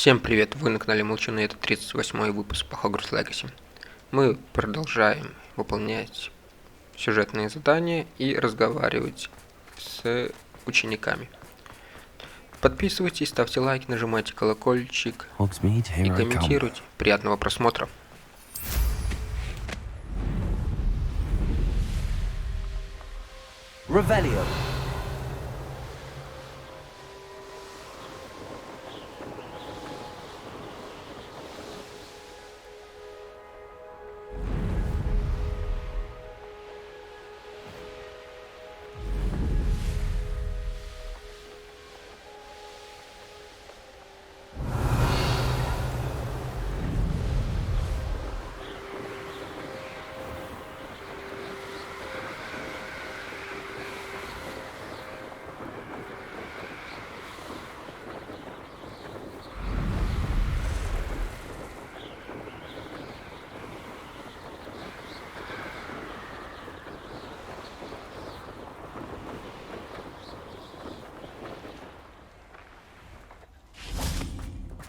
Всем привет, вы на канале Молчуны, это 38-й выпуск по Hogwarts Legacy. Мы продолжаем выполнять сюжетные задания и разговаривать с учениками. Подписывайтесь, ставьте лайки, нажимайте колокольчик и комментируйте. Приятного просмотра! Revelio.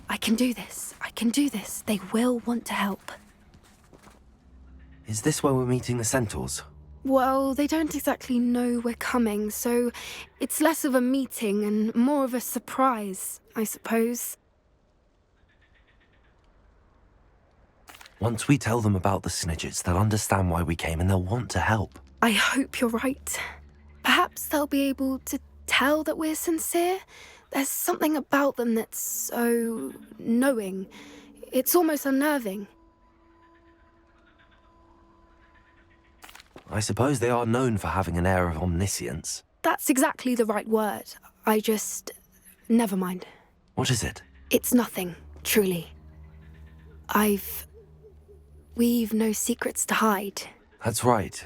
I can do this. I can do this. They will want to help. Is this where we're meeting the centaurs? Well, they don't exactly know we're coming, so it's less of a meeting and more of a surprise, I suppose. Once we tell them about the Snidgets, they'll understand why we came and they'll want to help. I hope you're right. Perhaps they'll be able to tell that we're sincere. There's something about them that's so knowing. It's almost unnerving. I suppose they are known for having an air of omniscience. That's exactly the right word. Never mind. What is it? It's nothing, truly. We've no secrets to hide. That's right.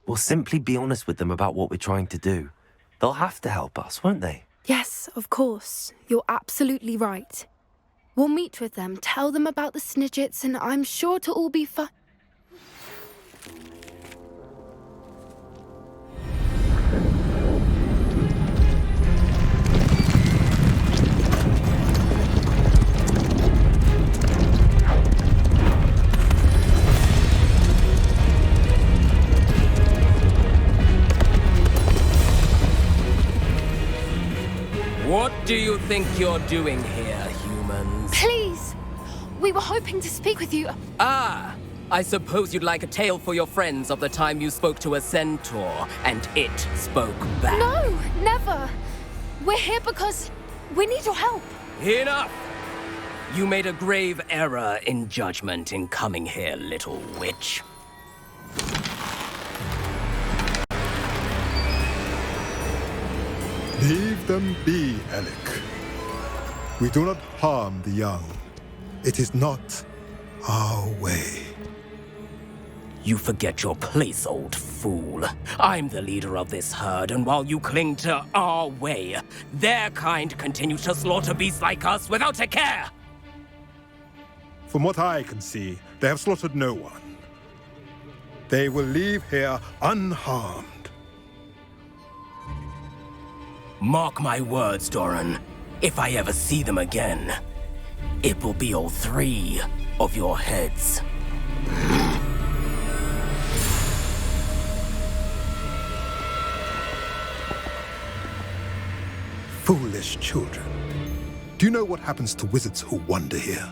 We'll simply be honest with them about what we're trying to do. They'll have to help us, won't they? Yes, of course. You're absolutely right. We'll meet with them, tell them about the Snidgets, and I'm sure it'll all be fine. What do you think you're doing here, humans? Please! We were hoping to speak with you. Ah! I suppose you'd like a tale for your friends of the time you spoke to a centaur, and it spoke back. No, never! We're here because we need your help. Enough! You made a grave error in judgment in coming here, little witch. Leave them be, Alec. We do not harm the young. It is not our way. You forget your place, old fool. I'm the leader of this herd, and while you cling to our way, their kind continue to slaughter beasts like us without a care! From what I can see, they have slaughtered no one. They will leave here unharmed. Mark my words, Doran. If I ever see them again, it will be all three of your heads. Foolish children. Do you know what happens to wizards who wander here?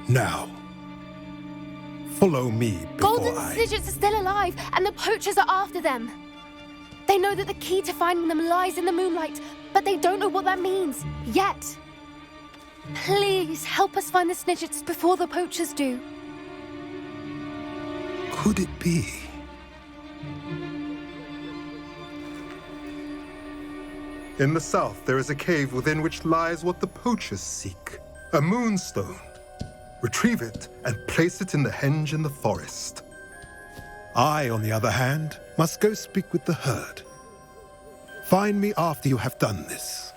Now, follow me before Golden Snidgets are still alive, and the poachers are after them. They know that the key to finding them lies in the moonlight, but they don't know what that means, yet. Please, help us find the Snidgets before the poachers do. Could it be? In the south, there is a cave within which lies what the poachers seek. A moonstone. Retrieve it and place it in the henge in the forest. I, on the other hand, must go speak with the herd. Find me after you have done this.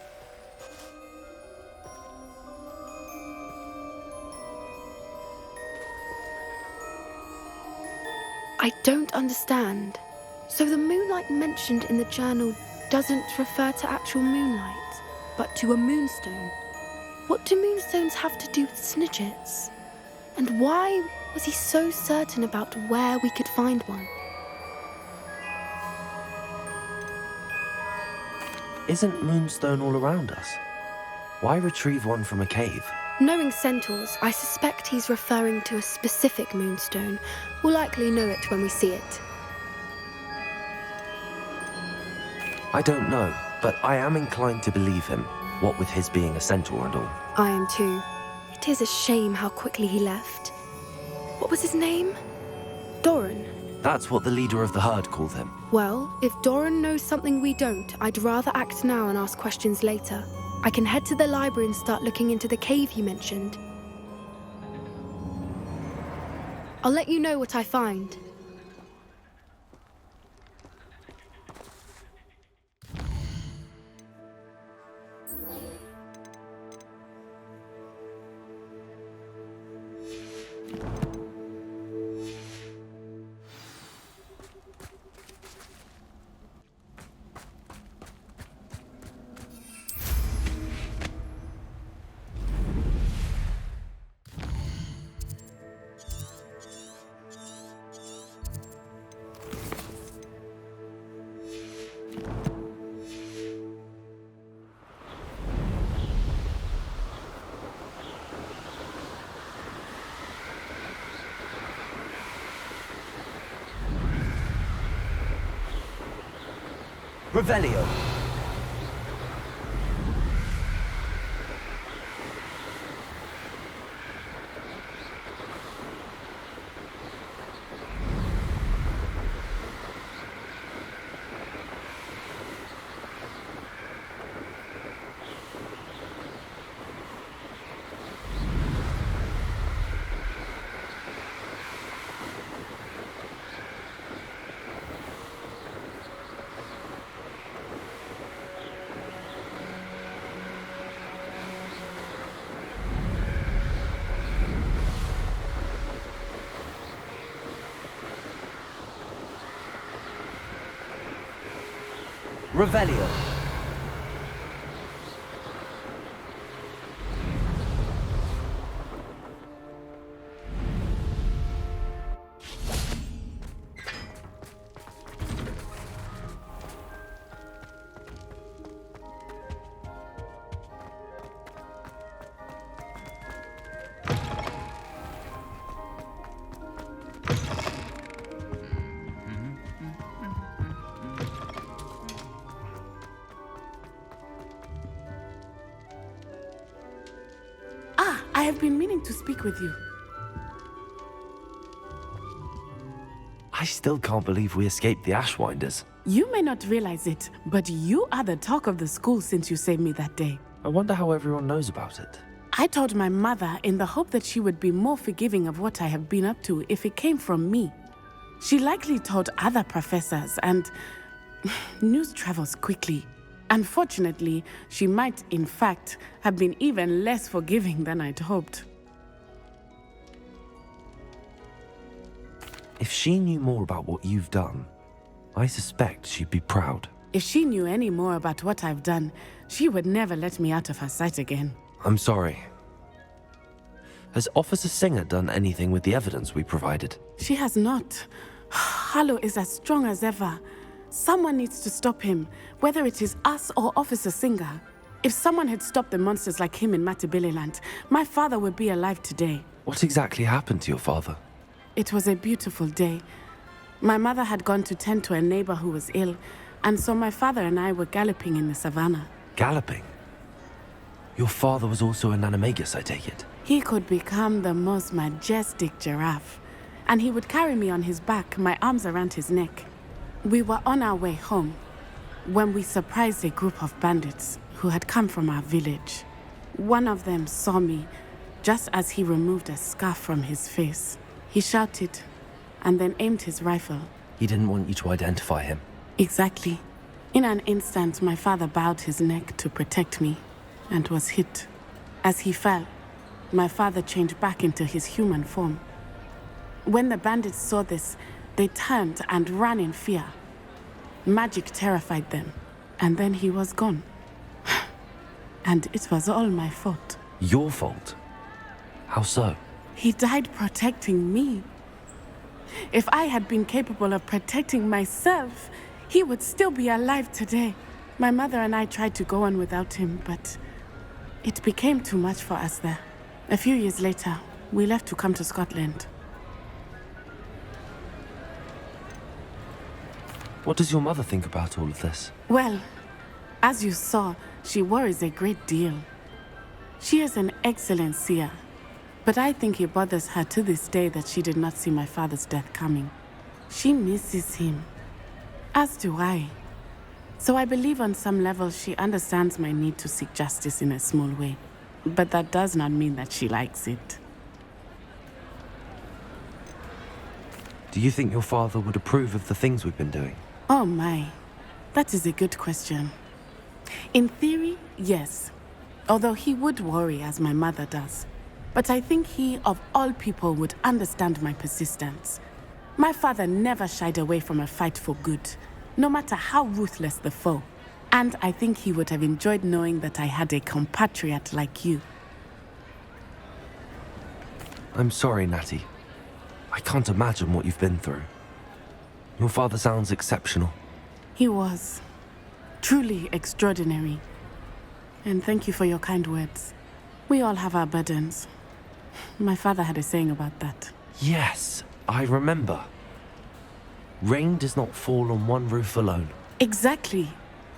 I don't understand. So the moonlight mentioned in the journal doesn't refer to actual moonlight, but to a moonstone. What do moonstones have to do with snidgets? And why was he so certain about where we could find one? Isn't moonstone all around us? Why retrieve one from a cave? Knowing centaurs, I suspect he's referring to a specific moonstone. We'll likely know it when we see it. I don't know, but I am inclined to believe him, what with his being a centaur and all. I am too. It is a shame how quickly he left. What was his name? Doran. That's what the leader of the herd called him. Well, if Doran knows something we don't, I'd rather act now and ask questions later. I can head to the library and start looking into the cave you mentioned. I'll let you know what I find. Revelio. Revelio. I have been meaning to speak with you. I still can't believe we escaped the Ashwinders. You may not realize it, but you are the talk of the school since you saved me that day. I wonder how everyone knows about it. I told my mother in the hope that she would be more forgiving of what I have been up to if it came from me. She likely told other professors, and news travels quickly. Unfortunately, she might, in fact, have been even less forgiving than I'd hoped. If she knew more about what you've done, I suspect she'd be proud. If she knew any more about what I've done, she would never let me out of her sight again. I'm sorry. Has Officer Singer done anything with the evidence we provided? She has not. Harlow is as strong as ever. Someone needs to stop him, whether it is us or Officer Singer. If someone had stopped the monsters like him in Matabeleland, my father would be alive today. What exactly happened to your father? It was a beautiful day. My mother had gone to tend to a neighbor who was ill, and so my father and I were galloping in the savannah. Galloping? Your father was also an animagus, I take it? He could become the most majestic giraffe, and he would carry me on his back, my arms around his neck. We were on our way home when we surprised a group of bandits who had come from our village. One of them saw me just as he removed a scarf from his face. He shouted and then aimed his rifle. He didn't want you to identify him. Exactly. In an instant, my father bowed his neck to protect me and was hit. As he fell, my father changed back into his human form. When the bandits saw this, they turned and ran in fear. Magic terrified them, and then he was gone. And it was all my fault. Your fault? How so? He died protecting me. If I had been capable of protecting myself, he would still be alive today. My mother and I tried to go on without him, but it became too much for us there. A few years later, we left to come to Scotland. What does your mother think about all of this? Well, as you saw, she worries a great deal. She is an excellent seer, but I think it bothers her to this day that she did not see my father's death coming. She misses him, as do I. So I believe on some level she understands my need to seek justice in a small way. But that does not mean that she likes it. Do you think your father would approve of the things we've been doing? Oh my, that is a good question. In theory, yes. Although he would worry as my mother does. But I think he, of all people, would understand my persistence. My father never shied away from a fight for good, no matter how ruthless the foe. And I think he would have enjoyed knowing that I had a compatriot like you. I'm sorry, Natty. I can't imagine what you've been through. Your father sounds exceptional. He was. Truly extraordinary. And thank you for your kind words. We all have our burdens. My father had a saying about that. Yes, I remember. Rain does not fall on one roof alone. Exactly.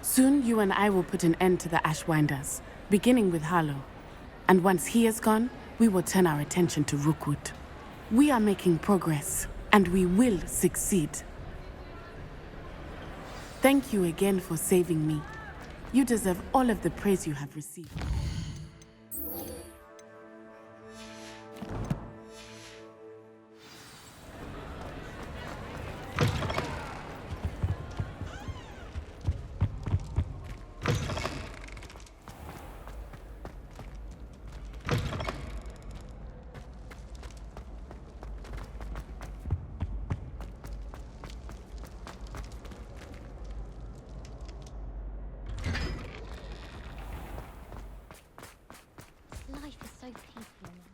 Soon you and I will put an end to the Ashwinders, beginning with Harlow. And once he is gone, we will turn our attention to Rookwood. We are making progress, and we will succeed. Thank you again for saving me. You deserve all of the praise you have received. Life is so peaceful now.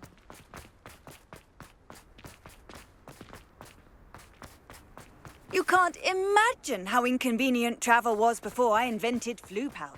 You can't imagine how inconvenient travel was before I invented flu powder.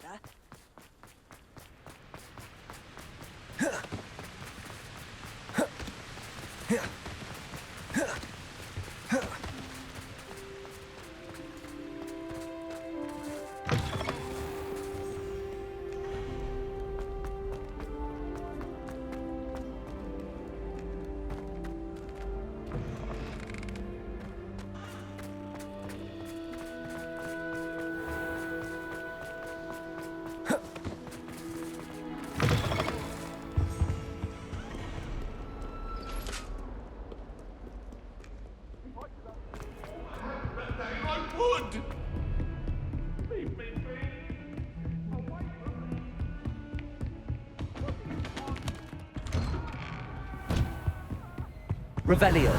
Revelio.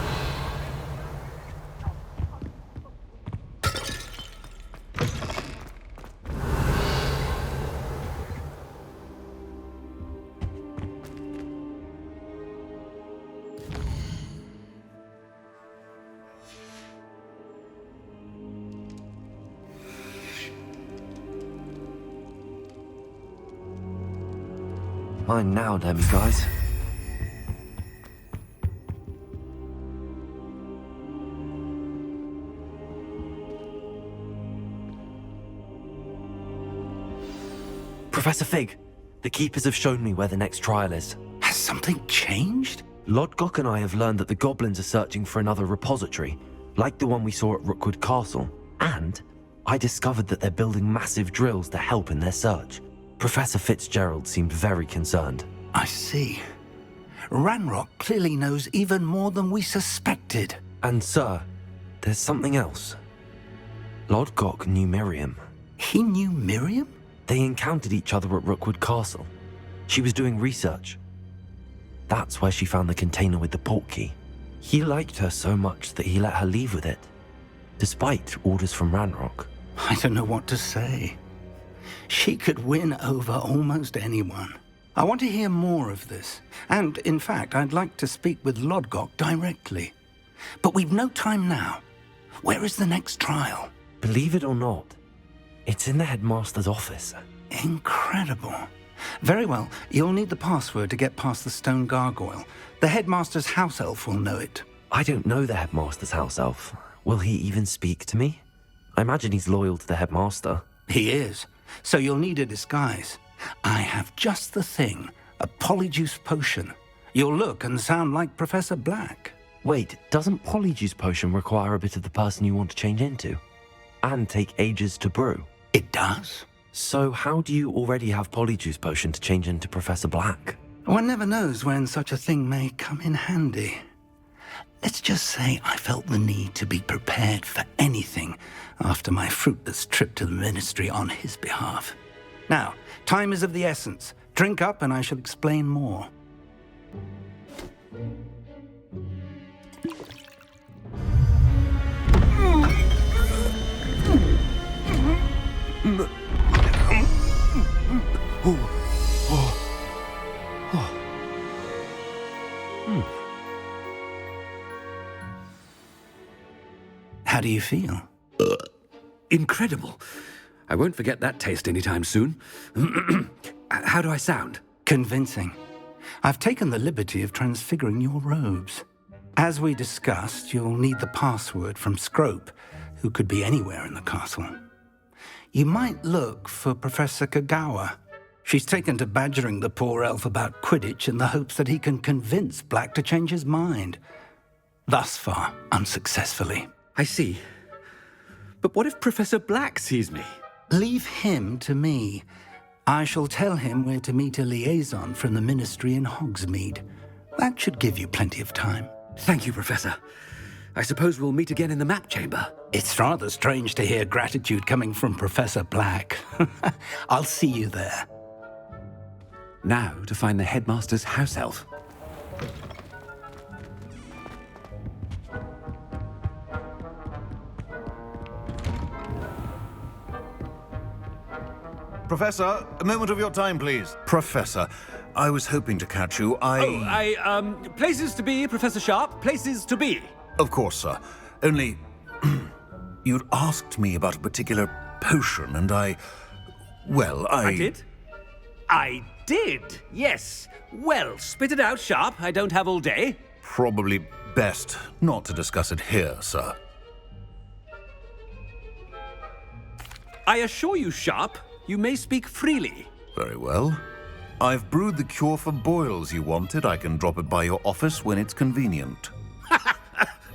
Mine now, damn you guys. Professor Fig, the Keepers have shown me where the next trial is. Has something changed? Lodgok and I have learned that the goblins are searching for another repository, like the one we saw at Rookwood Castle. And I discovered that they're building massive drills to help in their search. Professor Fitzgerald seemed very concerned. I see. Ranrock clearly knows even more than we suspected. And sir, there's something else. Lodgok knew Miriam. He knew Miriam? They encountered each other at Rookwood Castle. She was doing research. That's where she found the container with the portkey. He liked her so much that he let her leave with it, despite orders from Ranrock. I don't know what to say. She could win over almost anyone. I want to hear more of this. And, in fact, I'd like to speak with Lodgok directly. But we've no time now. Where is the next trial? Believe it or not, it's in the headmaster's office. Incredible. Very well, you'll need the password to get past the stone gargoyle. The headmaster's house elf will know it. I don't know the headmaster's house elf. Will he even speak to me? I imagine he's loyal to the headmaster. He is. So you'll need a disguise. I have just the thing. A polyjuice potion. You'll look and sound like Professor Black. Wait, doesn't polyjuice potion require a bit of the person you want to change into? And take ages to brew? It does. So how do you already have polyjuice potion to change into Professor Black? One never knows when such a thing may come in handy. Let's just say I felt the need to be prepared for anything after my fruitless trip to the Ministry on his behalf. Now, time is of the essence. Drink up and I shall explain more. How do you feel? Incredible. I won't forget that taste anytime soon. How do I sound? Convincing. I've taken the liberty of transfiguring your robes. As we discussed, you'll need the password from Scrope, who could be anywhere in the castle. You might look for Professor Kagawa. She's taken to badgering the poor elf about Quidditch in the hopes that he can convince Black to change his mind. Thus far, unsuccessfully. I see. But what if Professor Black sees me? Leave him to me. I shall tell him where to meet a liaison from the Ministry in Hogsmeade. That should give you plenty of time. Thank you, Professor. I suppose we'll meet again in the map chamber. It's rather strange to hear gratitude coming from Professor Black. I'll see you there. Now to find the headmaster's house elf. Professor, a moment of your time, please. Professor, I was hoping to catch you. Places to be, Professor Sharp, places to be. Of course, sir. Only, you'd asked me about a particular potion, and I did? I did, yes. Well, spit it out, Sharp. I don't have all day. Probably best not to discuss it here, sir. I assure you, Sharp, you may speak freely. Very well. I've brewed the cure for boils you wanted. I can drop it by your office when it's convenient.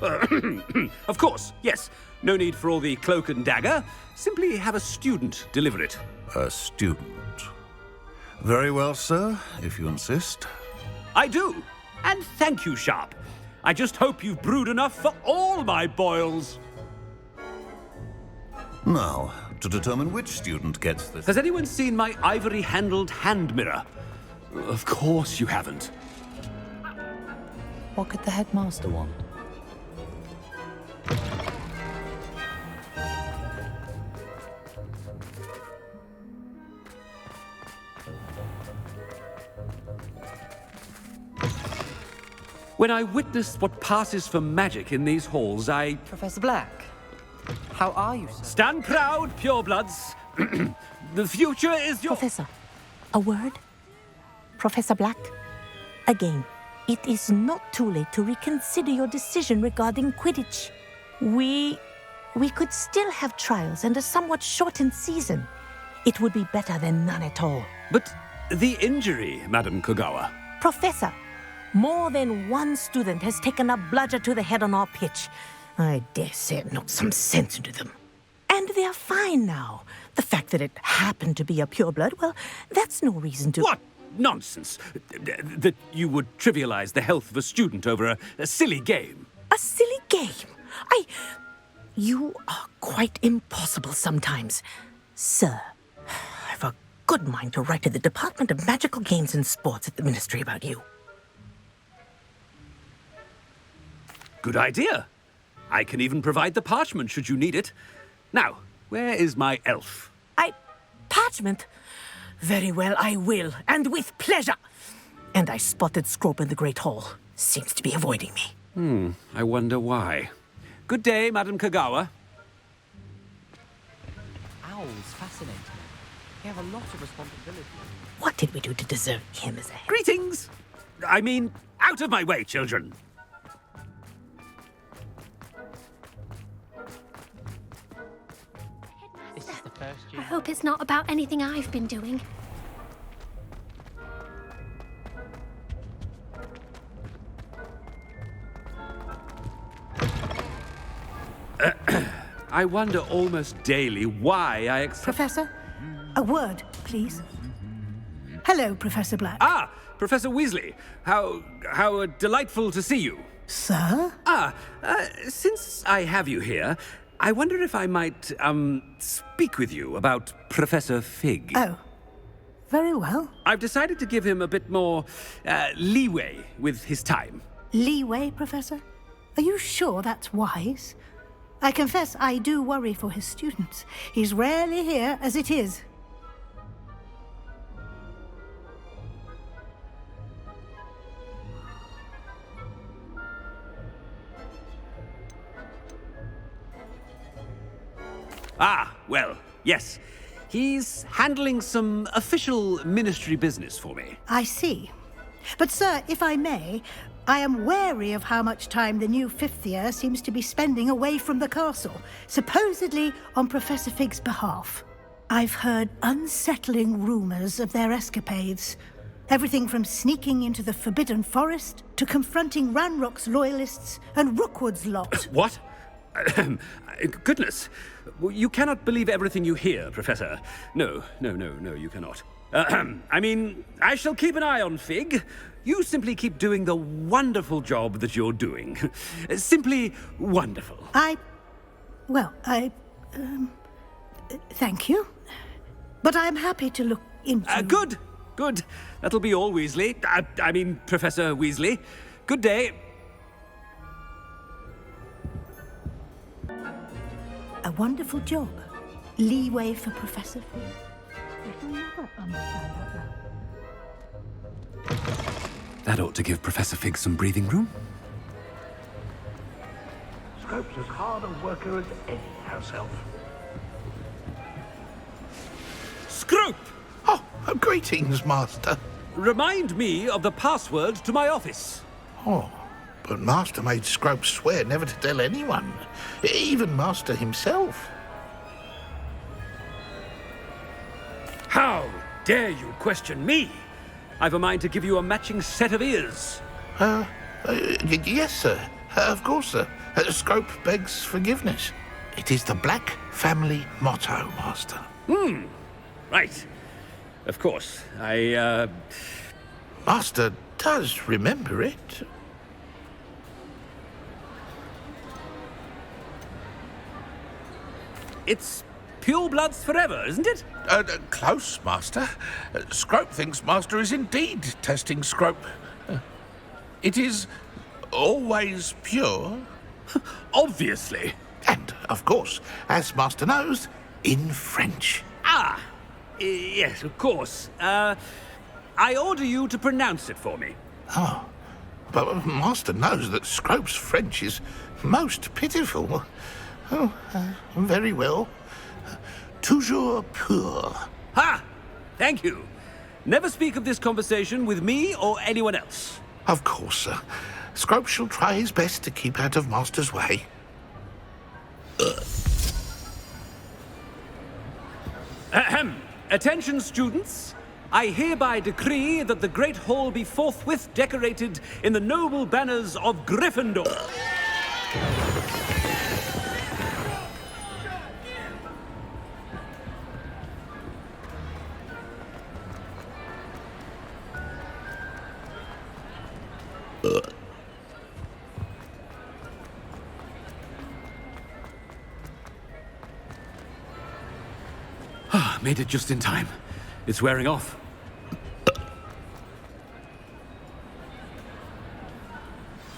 Of course, yes. No need for all the cloak and dagger. Simply have a student deliver it. A student. Very well, sir, if you insist. I do. And thank you, Sharp. I just hope you've brewed enough for all my boils. Now, to determine which student gets this... Has anyone seen my ivory-handled hand mirror? Of course you haven't. What could the headmaster want? When I witness what passes for magic in these halls, I... Professor Black, how are you, sir? Stand proud, purebloods. The future is your... Professor, a word? Professor Black? Again, it is not too late to reconsider your decision regarding Quidditch. We could still have trials and a somewhat shortened season. It would be better than none at all. But the injury, Madam Kagawa. Professor, more than one student has taken a bludger to the head on our pitch. I dare say it knocked some sense into them. And they're fine now. The fact that it happened to be a pureblood, well, that's no reason to... What nonsense! That you would trivialize the health of a student over a silly game. A silly game? You are quite impossible sometimes. Sir, I've a good mind to write to the Department of Magical Games and Sports at the Ministry about you. Good idea. I can even provide the parchment should you need it. Now, where is my elf? Parchment? Very well, I will, and with pleasure. And I spotted Scrope in the Great Hall. Seems to be avoiding me. I wonder why. Good day, Madam Kagawa. Owls fascinate me. They have a lot of responsibility. What did we do to deserve him as a... Greetings! I mean, out of my way, children. This is the first I year. hope it's not about anything I've been doing. I wonder almost daily why I accept... Professor, a word, please. Hello, Professor Black. Ah, Professor Weasley. How delightful to see you. Sir? Since I have you here, I wonder if I might, speak with you about Professor Fig. Oh, very well. I've decided to give him a bit more, leeway with his time. Leeway, Professor? Are you sure that's wise? I confess I do worry for his students. He's rarely here as it is. Ah, well, yes. He's handling some official ministry business for me. I see. But, sir, if I may, I am wary of how much time the new fifth year seems to be spending away from the castle, supposedly on Professor Fig's behalf. I've heard unsettling rumors of their escapades. Everything from sneaking into the Forbidden Forest to confronting Ranrock's loyalists and Rookwood's lot. What? Goodness. You cannot believe everything you hear, Professor. No, you cannot. I mean, I shall keep an eye on Fig. You simply keep doing the wonderful job that you're doing. Simply wonderful. Thank you. But I'm happy to look into... Good. That'll be all, Weasley. I mean, Professor Weasley. Good day. A wonderful job. Leeway for Professor Fig. That ought to give Professor Fig some breathing room. Scrope's as hard a worker as any house elf. Scrope! Oh, greetings, Master. Remind me of the password to my office. Oh, but Master made Scrope swear never to tell anyone, even Master himself. How dare you question me? I've a mind to give you a matching set of ears. Yes, sir. Of course, sir. Scrope begs forgiveness. It is the Black family motto, Master. Right. Of course. Master does remember it. It's pure bloods forever, isn't it? Close, Master. Scrope thinks Master is indeed testing Scrope. It is always pure. Obviously. And, of course, as Master knows, in French. Yes, of course. I order you to pronounce it for me. Oh, but Master knows that Scrope's French is most pitiful. Oh, very well. Toujours pur. Ha! Thank you. Never speak of this conversation with me or anyone else. Of course, sir. Scrope shall try his best to keep out of Master's way. Ahem. Attention, students. I hereby decree that the Great Hall be forthwith decorated in the noble banners of Gryffindor. Made it just in time. It's wearing off.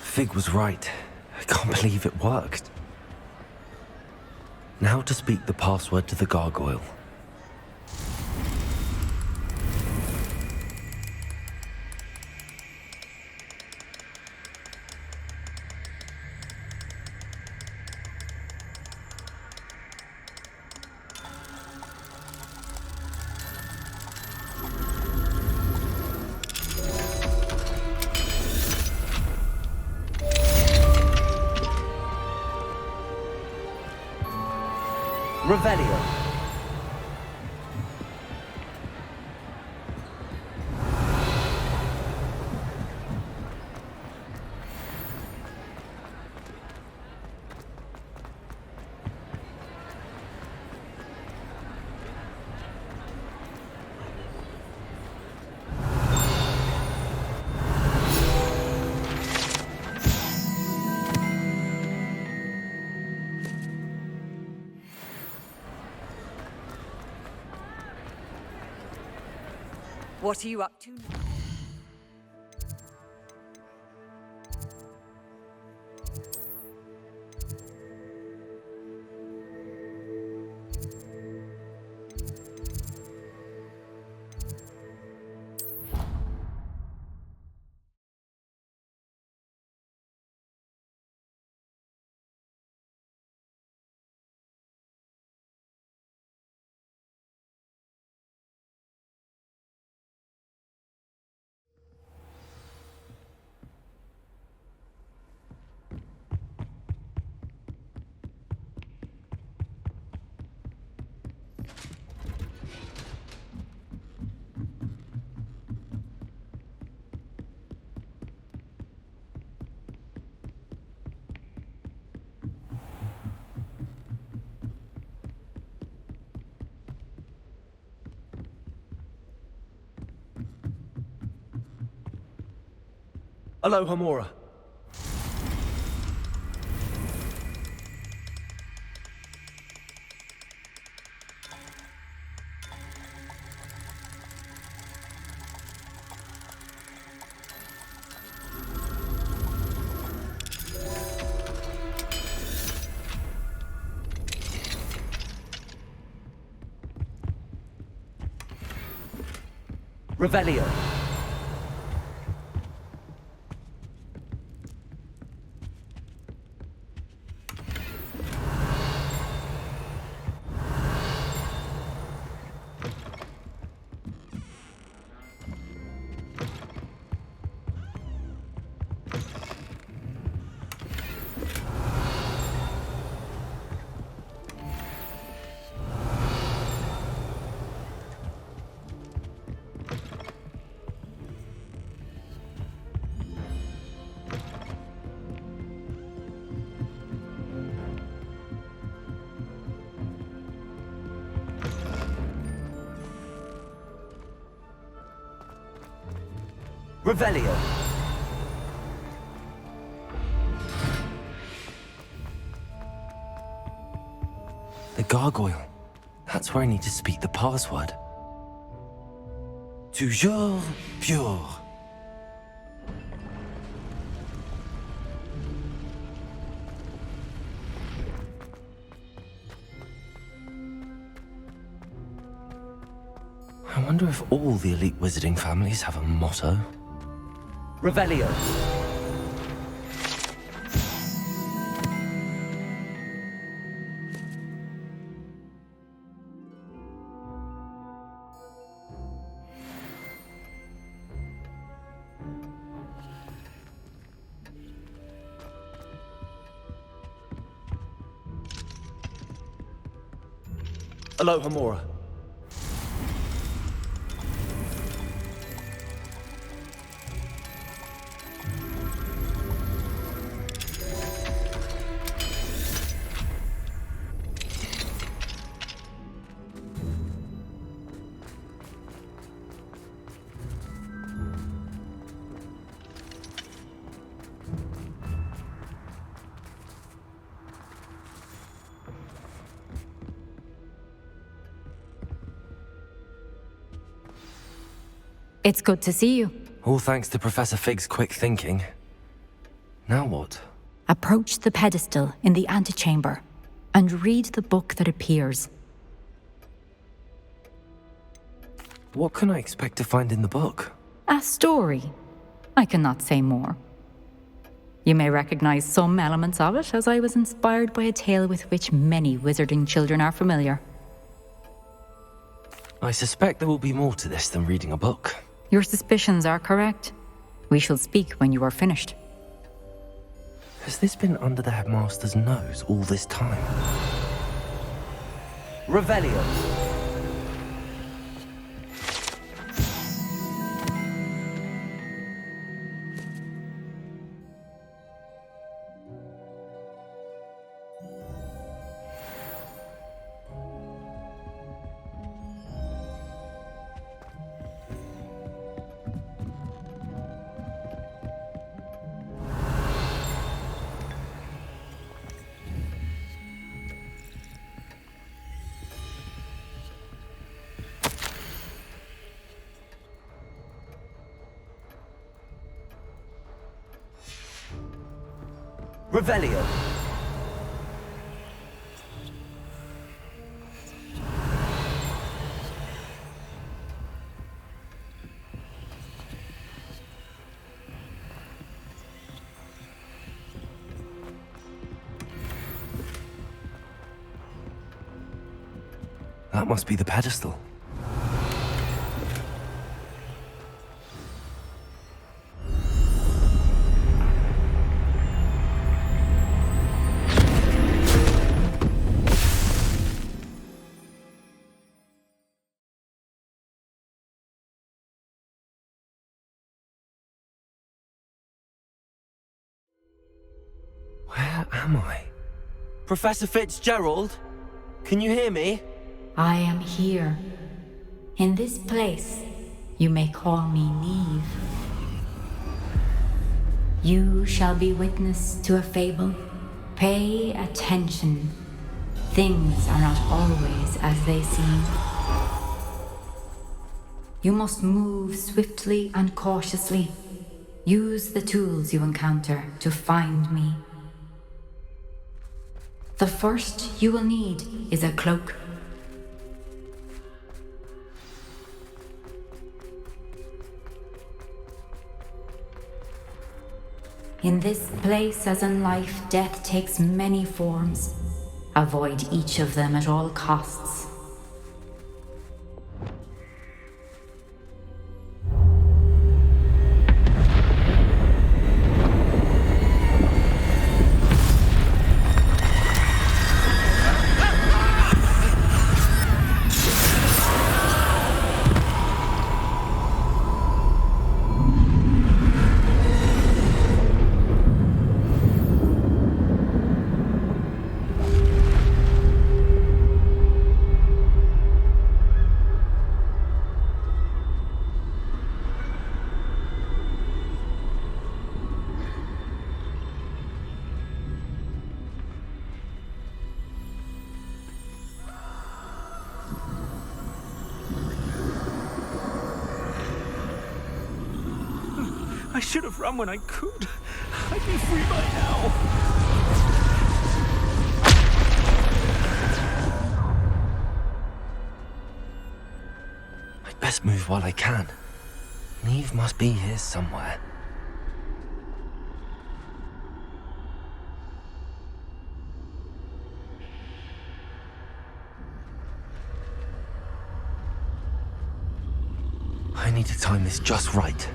Fig was right. I can't believe it worked. Now to speak the password to the gargoyle. Revelio. What are you up to now? Aloha Mora. Revelio. Revelio. The gargoyle. That's where I need to speak the password. Toujours pure. I wonder if all the elite wizarding families have a motto. Revelio. Aloha Mora. It's good to see you. All thanks to Professor Fig's quick thinking. Now what? Approach the pedestal in the antechamber and read the book that appears. What can I expect to find in the book? A story. I cannot say more. You may recognize some elements of it, as I was inspired by a tale with which many wizarding children are familiar. I suspect there will be more to this than reading a book. Your suspicions are correct. We shall speak when you are finished. Has this been under the headmaster's nose all this time? Revelio. Revelio. That must be the pedestal. Where am I? Professor Fitzgerald? Can you hear me? I am here. In this place, you may call me Neve. You shall be witness to a fable. Pay attention. Things are not always as they seem. You must move swiftly and cautiously. Use the tools you encounter to find me. The first you will need is a cloak. In this place, as in life, death takes many forms. Avoid each of them at all costs. I should have run when I could. I'd be free by now. I'd best move while I can. Neve must be here somewhere. I need to time this just right.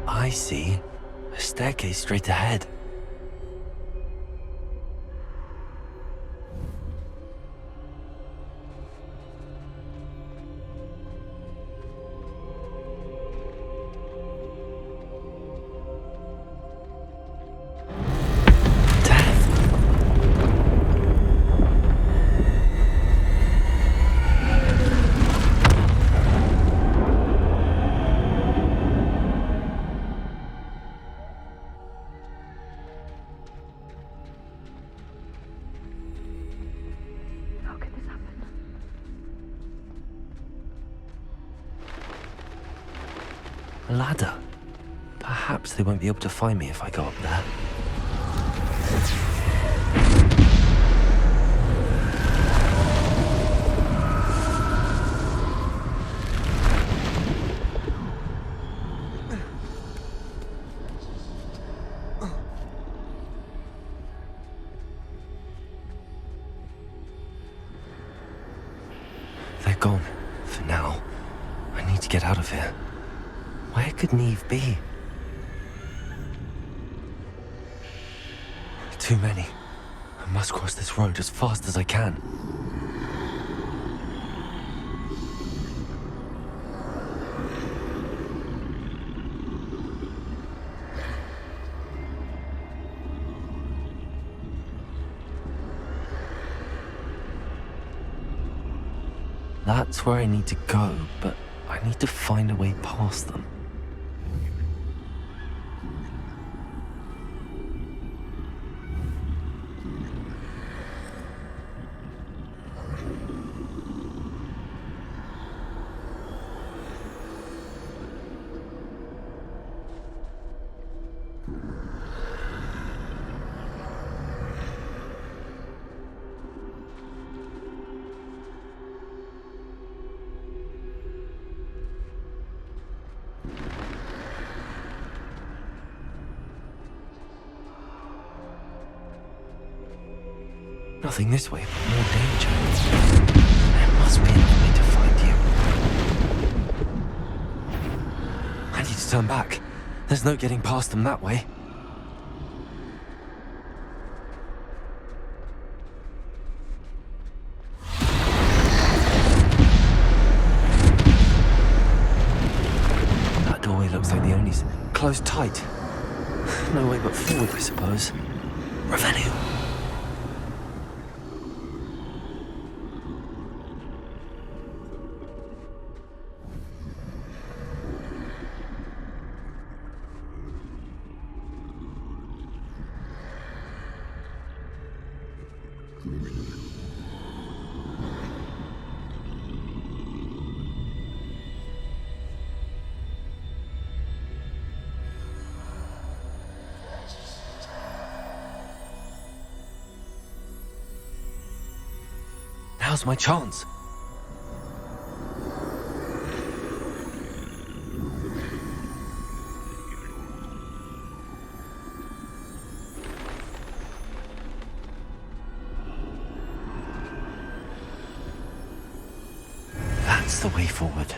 I see. A staircase straight ahead. A ladder. Perhaps they won't be able to find me if I go up there. get out of here. Where could Neve be? Too many. I must cross this road as fast as I can. That's where I need to go, but I need to find a way past them. Nothing this way, but more danger. There must be another way to find you. I need to turn back. There's no getting past them that way. That doorway looks like the only... closed tight. No way but forward, I suppose. Revenue. Now's my chance. That's the way forward.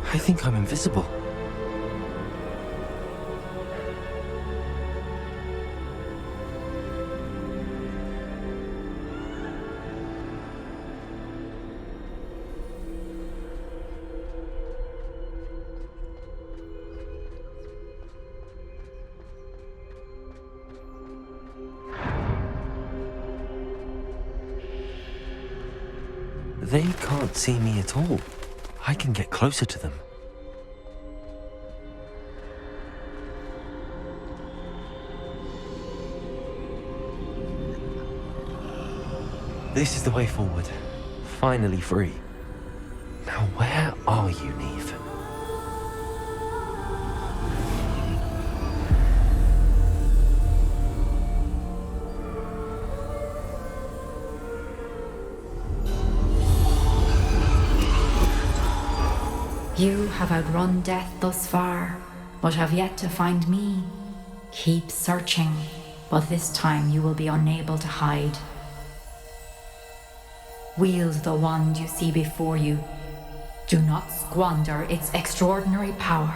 I think I'm invisible. They can't see me at all. I can get closer to them. This is the way forward. Finally free. Now where are you, Neve? You have outrun death thus far, but have yet to find me. Keep searching, but this time you will be unable to hide. Wield the wand you see before you. Do not squander its extraordinary power.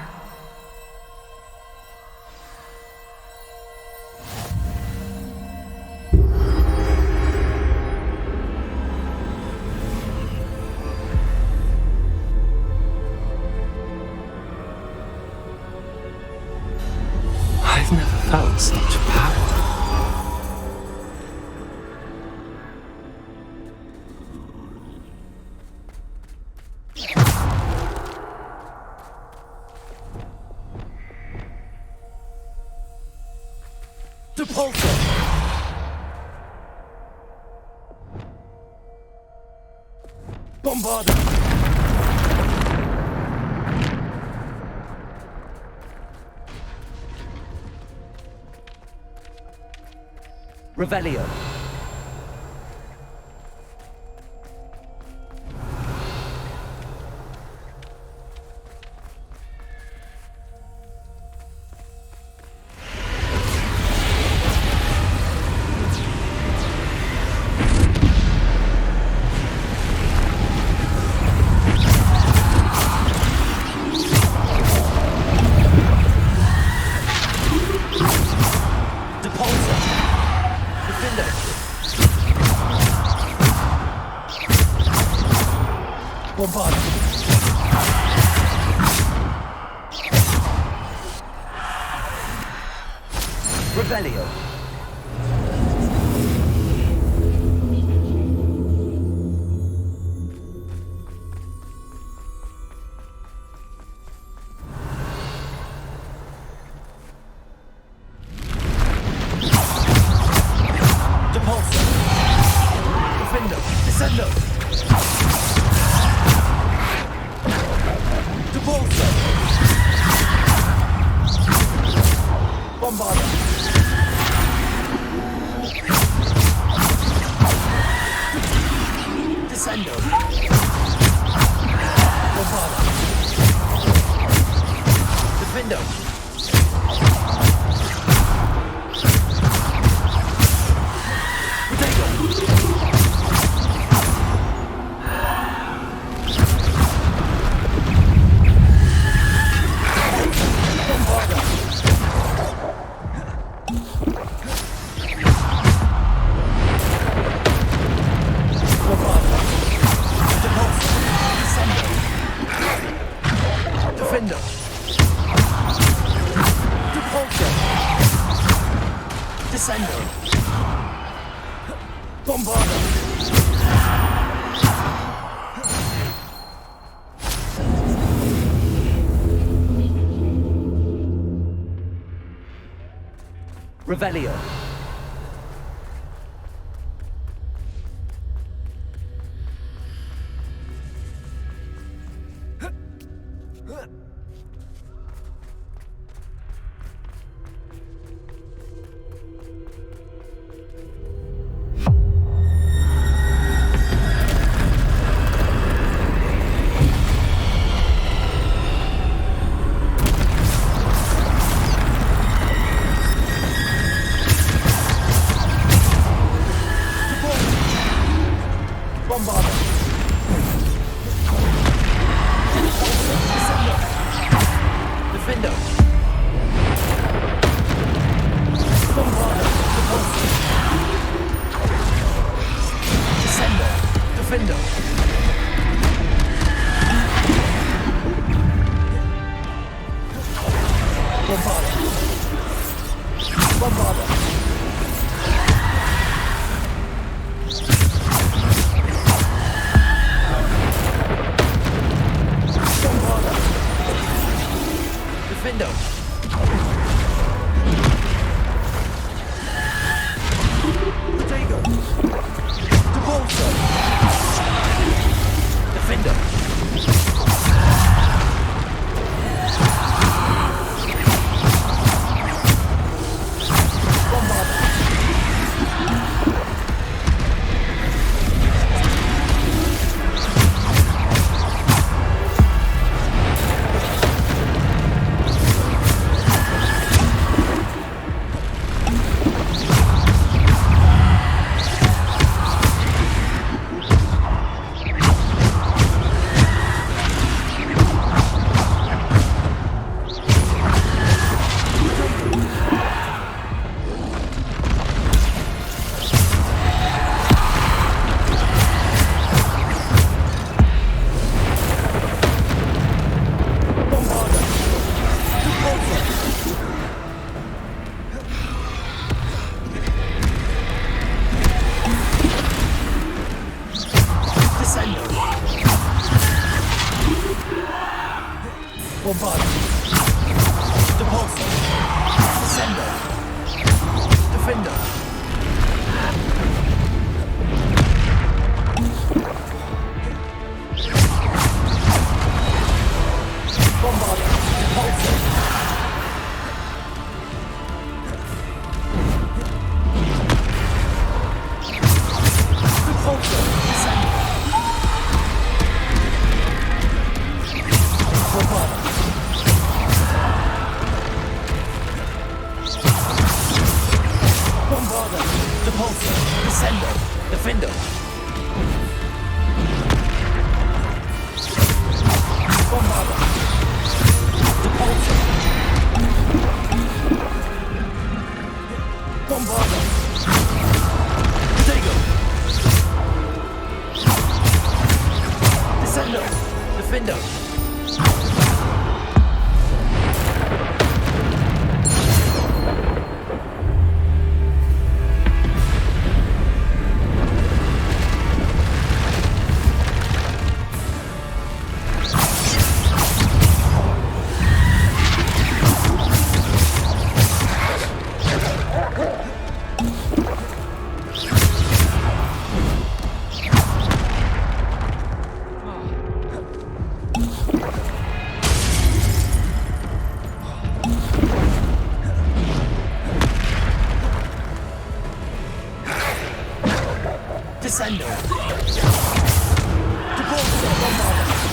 I've never felt such power. Bombarda! Revelio. Bombarda. Revelio. Depulso. Defendo. Descendo. Depulso. Bombarda. Descendo. Bombarda. Defendo. Defender. Depulso. Descendo. Bombarda. Revelio. Bombarda. Descendo. Defendo. Bombarda. Depulso. Descendo. Defendo. Bombarda. Bombarda. Defendo. Protego. Depulso. Defendo. Bombarda. Bombarda. Depulso. Descendo. Defendo. Bombarda. Depulso. Depulso. Descendo. Bombarda. Bombarda. Depulso. Descendo. Defendo. Bombarda. Depulso. Bombarda. Protego. Descendo. Descendo. Depulso. Bombarda.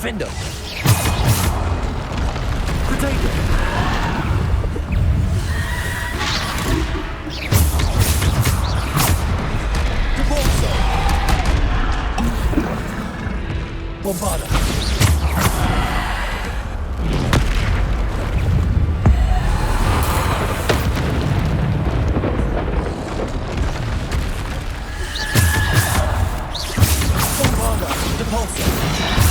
Defendo. Potato. Depulso. Bombarda. Bombarda. Depulso.